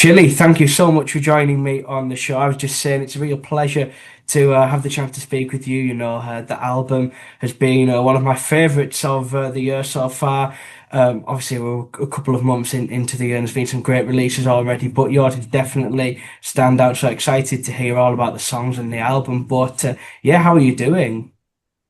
Chilli, thank you so much for joining me on the show. I was just saying it's a real pleasure to have the chance to speak with you. The album has been one of my favourites of the year so far. Obviously, we're a couple of months into the year and there's been some great releases already, but yours is definitely stand out. So excited to hear all about the songs and the album. But yeah, how are you doing?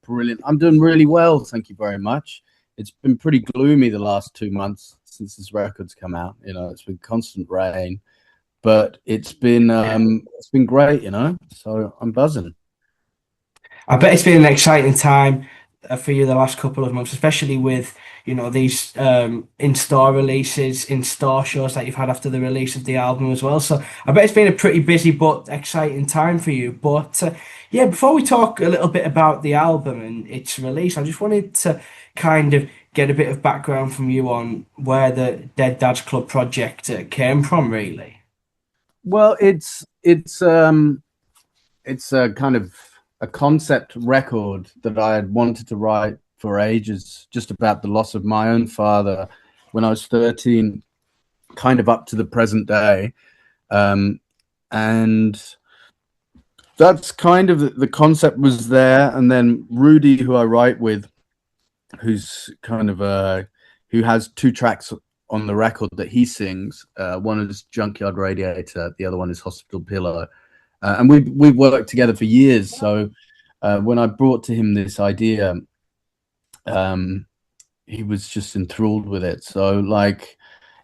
Brilliant. I'm doing really well, thank you very much. It's been pretty gloomy the last 2 months since this record's come out. It's been constant rain, but it's been great. So I'm buzzing. I bet it's been an exciting time for you the last couple of months, especially with these in-store releases, in-store shows that you've had after the release of the album as well. So I bet it's been a pretty busy but exciting time for you. But yeah, before we talk a little bit about the album and its release, I just wanted to kind of get a bit of background from you on where the Dead Dad's Club project came from, really. Well, it's a kind of a concept record that I had wanted to write for ages, just about the loss of my own father when I was 13, kind of up to the present day. And that's kind of the concept was there. And then Rudy, who I write with, who's kind of who has two tracks on the record that he sings. One is Junkyard Radiator, the other one is Hospital Pillow. And we've worked together for years. So when I brought to him this idea, he was just enthralled with it. So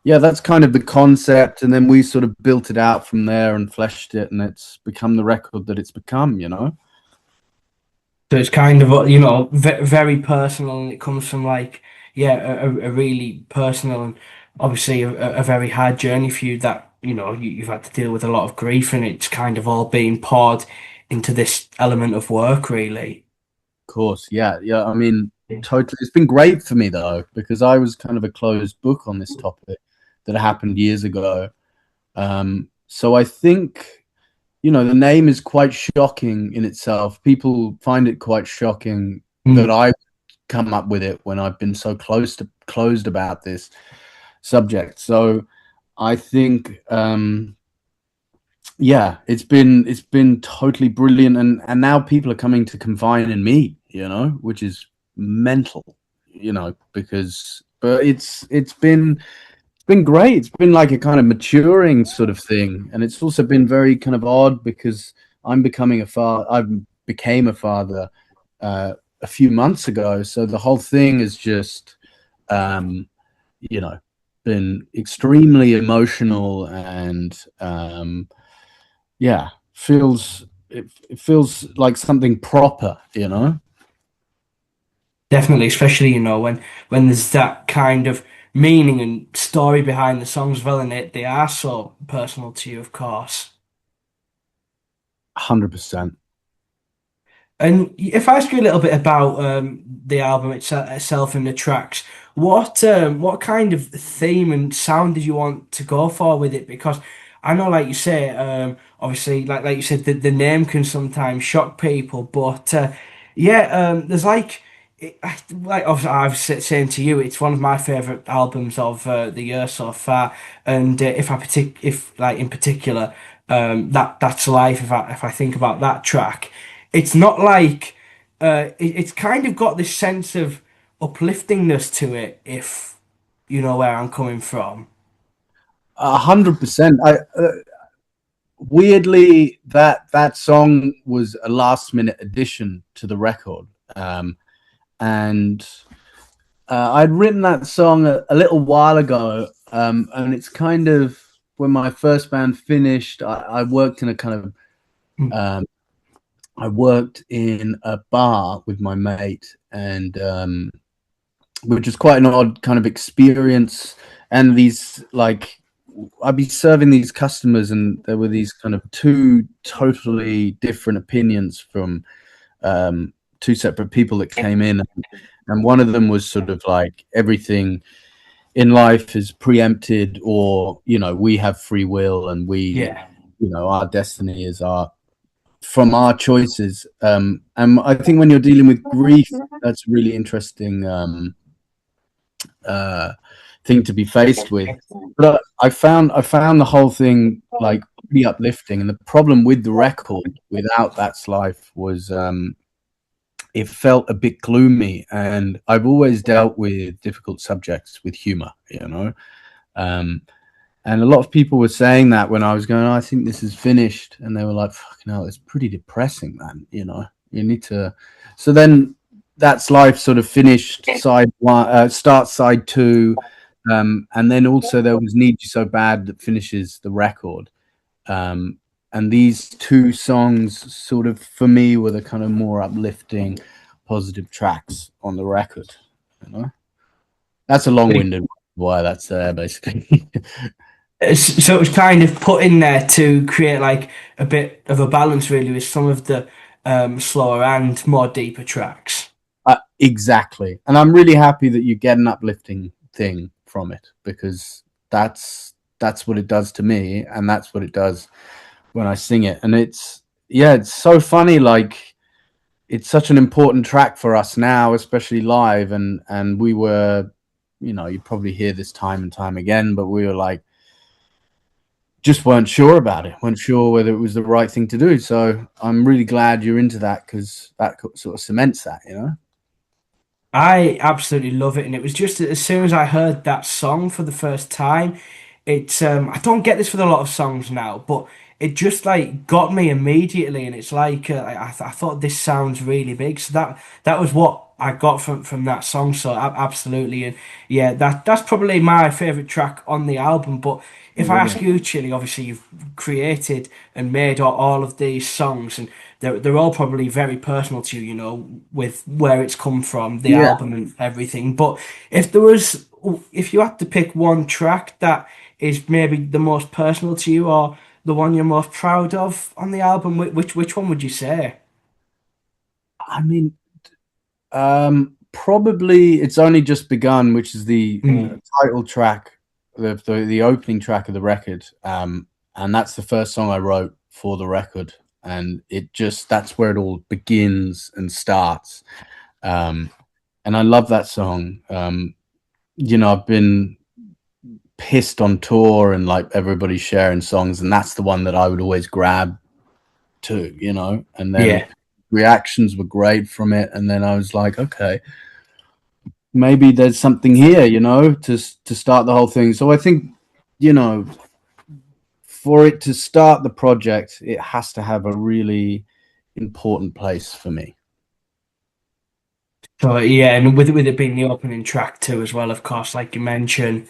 yeah, that's kind of the concept, and then we sort of built it out from there and fleshed it, and it's become the record that it's become. So it's kind of very personal, and it comes from yeah, a really personal and obviously a very hard journey for you that you've had to deal with a lot of grief, and it's kind of all being poured into this element of work, really. Of course, yeah. I mean, totally. It's been great for me though, because I was kind of a closed book on this topic that happened years ago. So I think, the name is quite shocking in itself. People find it quite shocking that I come up with it when I've been so closed about this subject. So I think, yeah, it's been totally brilliant, and now people are coming to confide in me, which is mental, because but it's been great. It's been like a kind of maturing sort of thing, and it's also been very kind of odd because I'm becoming a father. I became a father a few months ago, so the whole thing is just, you know, been extremely emotional, and yeah, it feels like something proper. Definitely, especially when there's that kind of meaning and story behind the songs, well, and they are so personal to you, of course. 100%. And if I ask you a little bit about the album itself and the tracks, what kind of theme and sound did you want to go for with it? Because I know, like you say, obviously, like you said, the name can sometimes shock people, but yeah, there's like obviously saying to you, it's one of my favorite albums of the year so far, and if like in particular, that's life. If I think about that track. It's not like it's kind of got this sense of upliftingness to it, if you know where I'm coming from. 100%. I weirdly, that song was a last minute addition to the record, and I'd written that song a little while ago, and it's kind of when my first band finished. I worked in a kind of Mm. I worked in a bar with my mate, and which is quite an odd kind of experience. And these I'd be serving these customers, and there were these kind of two totally different opinions from two separate people that came in, and one of them was sort of like everything in life is preempted, or we have free will, and Yeah, our destiny is from our choices. And I think when you're dealing with grief, that's a really interesting thing to be faced with. But I found the whole thing like pretty uplifting. And the problem with the record, without That's Life, was it felt a bit gloomy. And I've always dealt with difficult subjects with humor, you know. Um, and a lot of people were saying that when I was going, oh, I think this is finished, and they were like, "Fucking hell, it's pretty depressing, man." You know, you need to. So then, That's Life sort of finished side one, starts side two, and then also there was Need You So Bad that finishes the record. Um, and these two songs, sort of for me, were the kind of more uplifting, positive tracks on the record. You know, that's a long-winded why that's there, basically. So it was kind of put in there to create like a bit of a balance, really, with some of the slower and more deeper tracks. Exactly. And I'm really happy that you get an uplifting thing from it, because that's what it does to me, and that's what it does when I sing it. And it's, yeah, it's so funny, like it's such an important track for us now, especially live. And we were, you know, you probably hear this time and time again, but we were like, just weren't sure about it, weren't sure whether it was the right thing to do. So I'm really glad you're into that, because that sort of cements that, you know. I absolutely love it, and it was just as soon as I heard that song for the first time, it's I don't get this with a lot of songs now, but it just like got me immediately, and it's like I thought this sounds really big, so that was what I got from that song. So absolutely, and yeah, that's probably my favorite track on the album. But if I ask Brilliant. you, Chili, obviously you've created and made all of these songs, and they're all probably very personal to you, you know, with where it's come from, the Yeah. album and everything. But if there was, if you had to pick one track that is maybe the most personal to you, or the one you're most proud of on the album, which one would you say? I mean, probably It's Only Just Begun, which is the Mm. title track, the opening track of the record. And that's the first song I wrote for the record, and it just that's where it all begins and starts. Um, and I love that song. You know, I've been pissed on tour, and like everybody's sharing songs, and that's the one that I would always grab too. You know, and then Yeah. reactions were great from it, and then I was like, okay, maybe there's something here, you know, to start the whole thing. So I think, you know, for it to start the project, it has to have a really important place for me. So yeah, and with it being the opening track too, as well, of course, like you mentioned,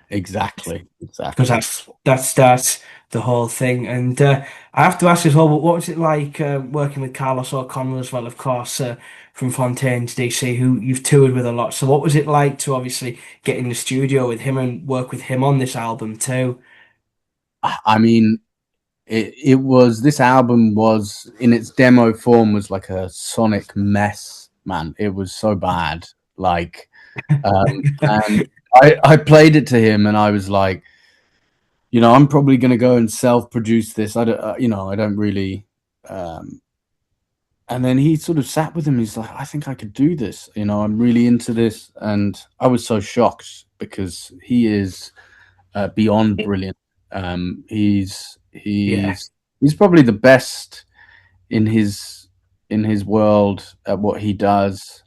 Exactly, because exactly. that starts the whole thing. And I have to ask as well, what was it like working with Carlos O'Connell as well, of course, from Fontaines D.C, who you've toured with a lot. So what was it like to obviously get in the studio with him and work with him on this album too? I mean, it was this album was in its demo form was like a sonic mess, man. It was so bad. Like, and I played it to him, and I was like, you know, I'm probably going to go and self-produce this. I don't, you know, I don't really. Um, and then he sort of sat with him. He's like, I think I could do this. You know, I'm really into this, and I was so shocked, because he is beyond brilliant. Yeah. He's probably the best in his world at what he does.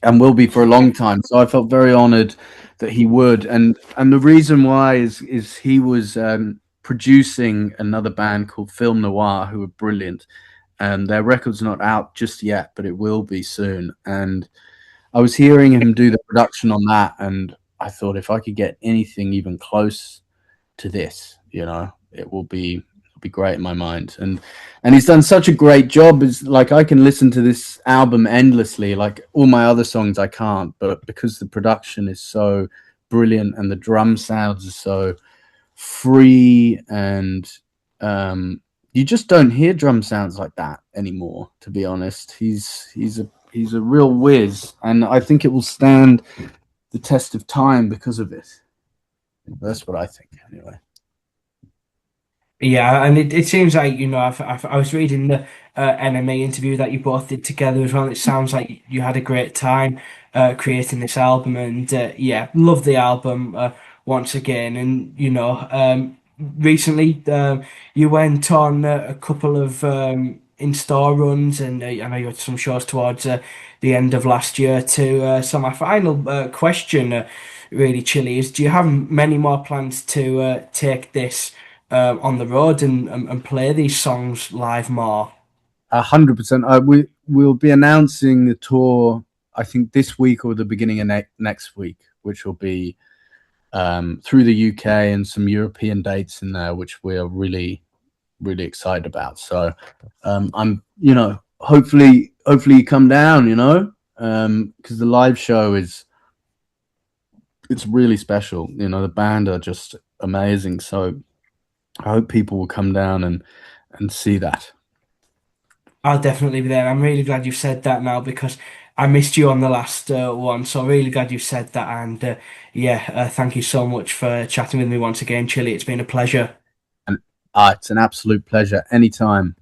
And will be for a long time. So I felt very honoured that he would. And the reason why is he was producing another band called Film Noir, who are brilliant, and their record's not out just yet, but it will be soon. And I was hearing him do the production on that, and I thought, if I could get anything even close to this, you know, it'll be great in my mind. And he's done such a great job. Is like, I can listen to this album endlessly. Like, all my other songs I can't, but because the production is so brilliant and the drum sounds are so free, and you just don't hear drum sounds like that anymore, to be honest. He's a real whiz, and I think it will stand the test of time because of it. That's what I think, anyway. Yeah, and it seems like, you know, I was reading NME interview that you both did together as well. It sounds like you had a great time creating this album, and yeah, love the album once again. And recently you went on a couple of in-store runs, and I know you had some shows towards the end of last year too. So my final question, really, Chili, is: do you have many more plans to take this on the road and play these songs live more? 100%. We'll be announcing the tour, I think, this week or the beginning of next week, which will be through the UK and some European dates in there, which we're really excited about. So I'm, hopefully you come down, because the live show it's really special. The band are just amazing. So I hope people will come down and see that. I'll definitely be there. I'm really glad you've said that now because I missed you on the last one. So really glad you've said that. And yeah, thank you so much for chatting with me once again, Chili. It's been a pleasure. And it's an absolute pleasure anytime.